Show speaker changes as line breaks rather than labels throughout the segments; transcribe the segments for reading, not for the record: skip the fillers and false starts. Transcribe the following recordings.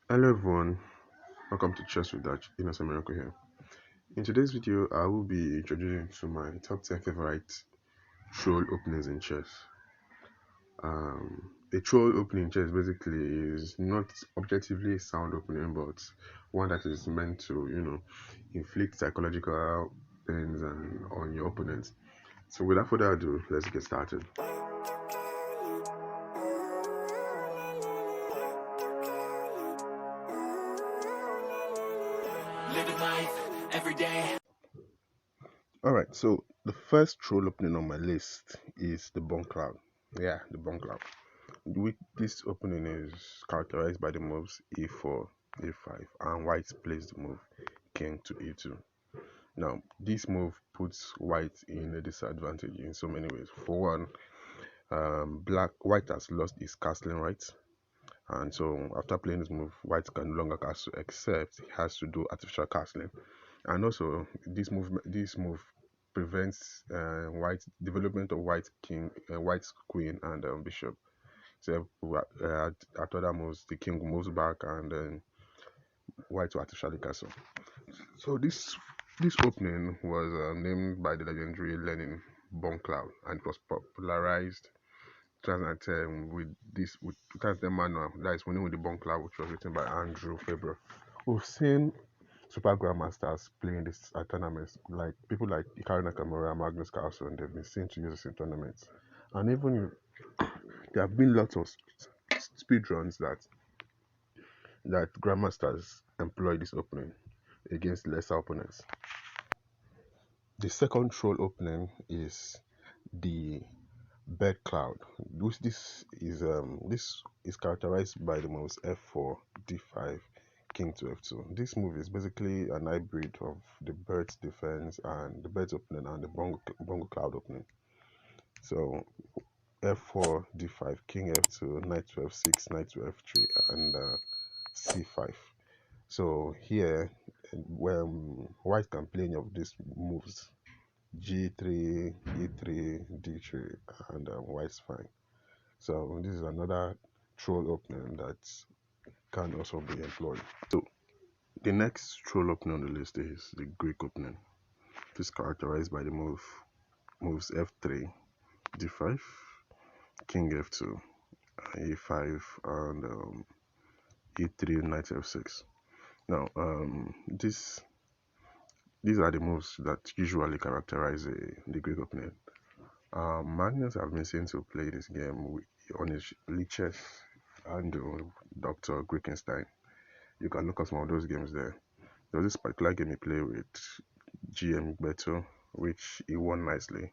Hello everyone, welcome to Chess with Dutch. Innocent Miracle here. In today's video, I will be introducing to my top 10 favorite troll openings in chess. A troll opening in chess basically is not objectively a sound opening, but one that is meant to, inflict psychological pains on your opponent. So without further ado, let's get started. Living life every day. Alright, so the first troll opening on my list is the Bongcloud. Yeah, the Bongcloud. This opening is characterized by the moves e4, a5, and white plays the move king to e2. Now, this move puts white in a disadvantage in so many ways. For one, white has lost his castling rights, and so after playing this move, white can no longer castle except he has to do artificial castling. And also, this move prevents white development of white king, white queen, and bishop. So at other moves, the king moves back, and then white to artificially castle. So this opening was named by the legendary Lenin Bongcloud, and it was popularized 2010 with 2010 manual that is winning with the Bongcloud, which was written by Andrew Faber. We've seen super grandmasters playing this at tournaments, like people like Hikaru Nakamura, Magnus Carlsen, they've been seen to use this in tournaments. And even there have been lots of speedruns that grandmasters employ this opening against lesser opponents. The second troll opening is the Birdcloud. This is characterized by the moves f4, d5, king to f2. This move is basically an hybrid of the Bird's Defense and the Bird's opening and the Bongcloud opening. So f4, d5, king f2, knight to f6, knight to f3, and c5. So here, when white can play any of these moves, g3, e3, d3, and white's fine. So this is another troll opening that can also be employed. So the next troll opening on the list is the Greek opening. This is characterized by the moves f3, d5, king f2, e5, and e3, knight f6. Now these are the moves that usually characterize the Greek opening. Magnus have been seen to play this game on his Lichess and Dr. Grickenstein. You can look at some of those games there. There was this particular game he played with GM Beto, which he won nicely.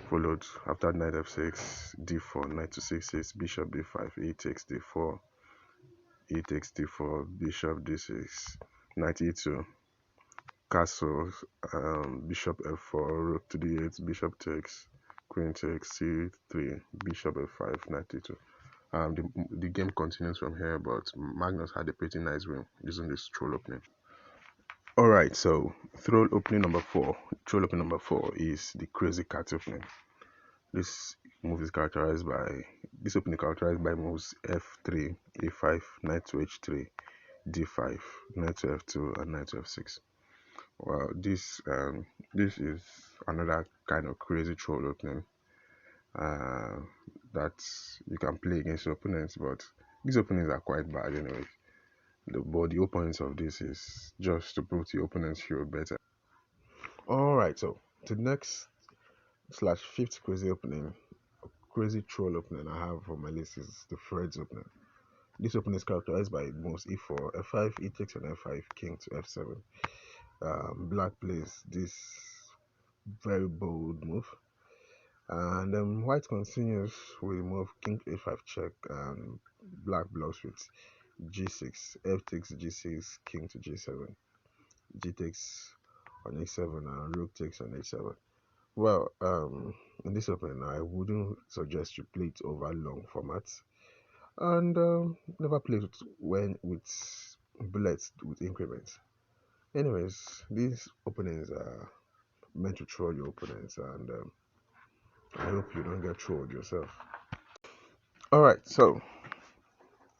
Followed after knight f6, d4, knight to c6, bishop b5, e takes d4, e takes d4, bishop d6, knight e2, castle, bishop f4, rook to d8, bishop takes, queen takes, c3, bishop f5, knight e2. The game continues from here, but Magnus had a pretty nice win using this troll opening. Alright, so troll opening number 4 is the Krazy Kat opening. This opening is characterized by moves f3, a5, knight to h3, d5, knight to f2, and knight to f6. Well, this is another kind of crazy troll opening that you can play against your opponents, but these openings are quite bad anyway. But the opponents of this is just to prove to your opponents you're better. Alright, so the next / fifth crazy troll opening I have on my list is the Fred's opening. This opening is characterized by moves e4, f5, e takes, and f5, king to f7. Black plays this very bold move, and then white continues with the move king a5 check, and black blocks with g6, f takes g6, king to g7, g takes on a7, and rook takes on a7. Well, in this opening, I wouldn't suggest you play it over long formats, and never play it with bullets with increments. Anyways, these openings are meant to troll your opponents, and I hope you don't get trolled yourself. Alright, so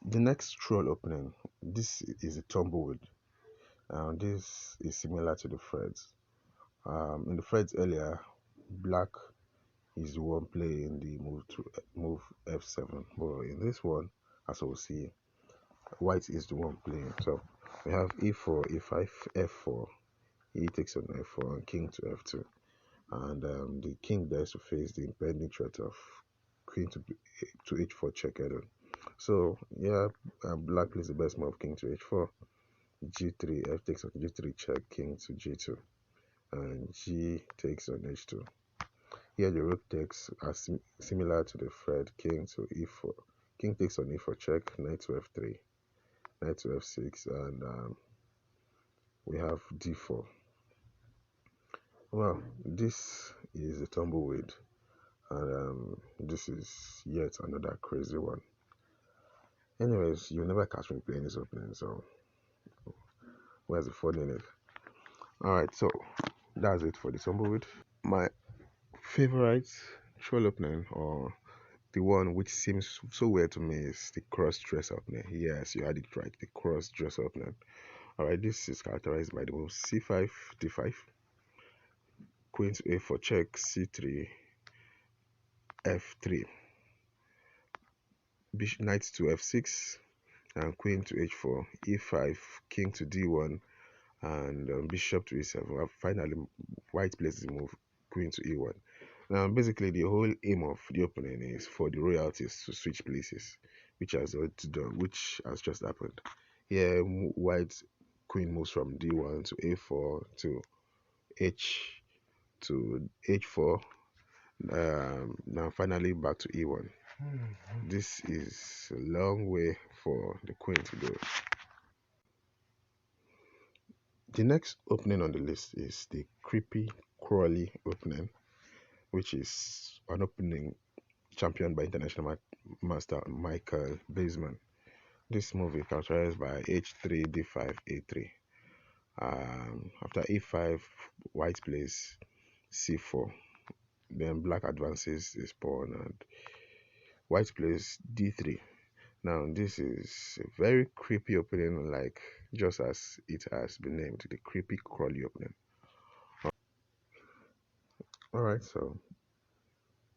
the next troll opening This is a tumbleweed. This is similar to the threads. In the threads earlier, black is the one playing the move f7. But in this one, as we'll see, white is the one playing. So we have e4, e5, f4, e takes on f4, and king to f2. And the king dares to face the impending threat of queen to h4 check head-on. So yeah, black plays the best move, king to h4, g3, f takes on g3 check, king to g2, and g takes on h2. Here the rook takes are similar to the thread, king to e4, king takes on e4 check, knight to f3, knight to f6, and we have d4. Well, this is a tumbleweed, and this is yet another crazy one. Anyways, you'll never catch me playing this opening, so where's the fun in it? Alright, so that's it for the tumbleweed. My favorite troll opening, or the one which seems so weird to me, is the cross-dresser opening. Yes, you had it right, the cross-dresser opening. Alright, this is characterized by the move c5, d5, queen to a4 check, c3, f3, knight to f6, and queen to h4, e5, king to d1, and bishop to e7. Finally, white plays the move queen to e1. Now, basically, the whole aim of the opening is for the royalties to switch places, which has just happened. Here, white queen moves from d1 to a4 to h4. Now, finally, back to e1. This is a long way for the queen to go. The next opening on the list is the creepy Crawly opening, which is an opening championed by international master Michael Baseman. This move is characterized by h3, d5, a3. After e5, white plays c4. Then black advances his pawn and white plays d3. Now, this is a very creepy opening, like just as it has been named, the creepy Crawly opening. Alright, so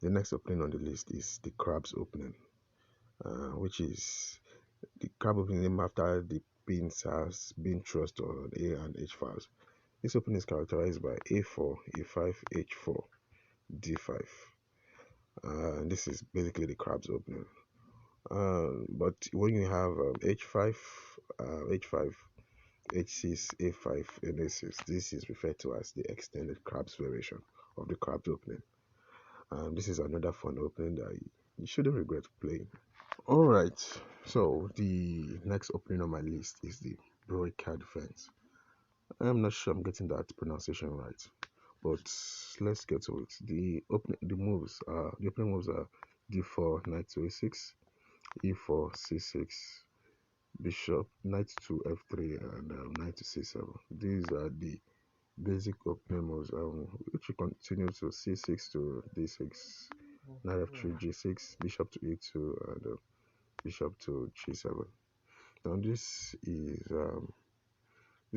the next opening on the list is the crabs opening, which is the crab opening named after the pins has been thrust on A and H files. This opening is characterized by A4, E5, H4, D5. This is basically the crabs opening. But when you have H5, H5, H6, A5, and A6, this is referred to as the extended crabs variation of the crabs opening. This is another fun opening that you shouldn't regret playing. Alright, so the next opening on my list is the Bruycker Defense. I'm not sure I'm getting that pronunciation right, but let's get to it. The opening moves are d4, knight to a6, e4, c6, bishop, knight to f3, and knight to c7. These are the basic opening moves, which will continue to c6 to d6, knight f3, g6, bishop to e2, and bishop to g7. Now this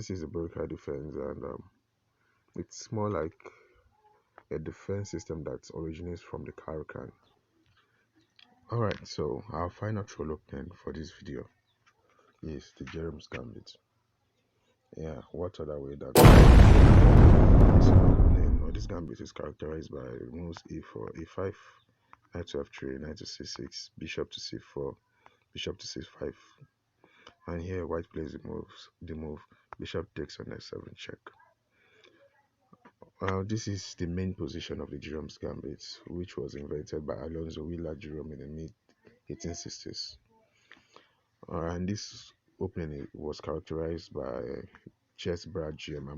is a Bruycker defense, and it's more like a defense system that originates from the Caracan. Alright, so our final troll opening for this video is the Jerome Gambit. Yeah, what other way that this gambit is characterized by moves e4, e5, knight to f3, knight to c6, bishop to c4, bishop to c5, and here white plays the move bishop takes on f7 check. This is the main position of the Jerome Gambit, which was invented by Alonzo Wheeler Jerome in the mid 1860s. And this opening was characterized by chess Brad GM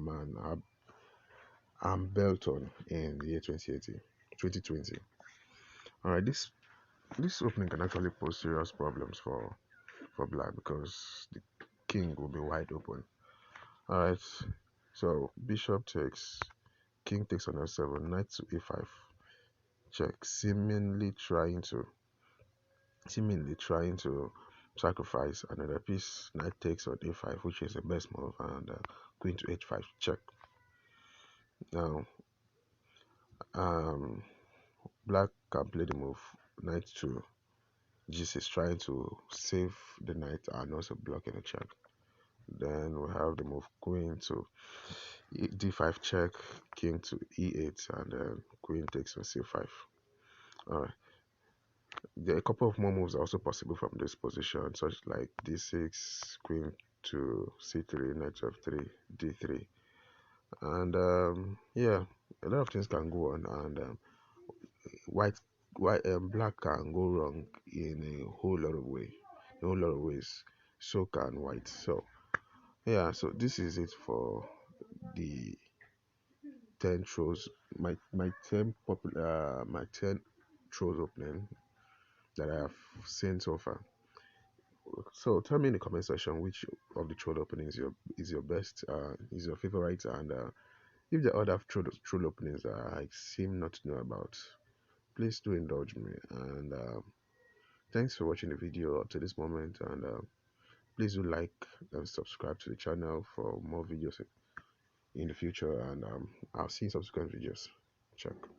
and Belton in the year 2020. Alright, this opening can actually pose serious problems for black because the king will be wide open. Alright, so bishop takes, king takes on f7, knight to e5 check, seemingly trying to sacrifice another piece, knight takes on a5, which is the best move, and queen to h5 check. Now black can play the move knight to g6, trying to save the knight and also blocking a check. Then we have the move queen to d5 check, king to e8, and then queen takes on c5. Alright, there are a couple of more moves are also possible from this position, such like d6, queen to c3, knight to f3, d3, and yeah, a lot of things can go on, and black can go wrong in a whole lot of ways. So can white. So yeah, so this is it for the 10 throws, my 10 popular my 10 throws opening that I have seen so far. So tell me in the comment section which of the throw openings is your best, is your favorite, and if there are other throw openings that I seem not to know about, please do indulge me. And thanks for watching the video to this moment, and please do like and subscribe to the channel for more videos in the future, and I'll see you in subsequent videos. Check.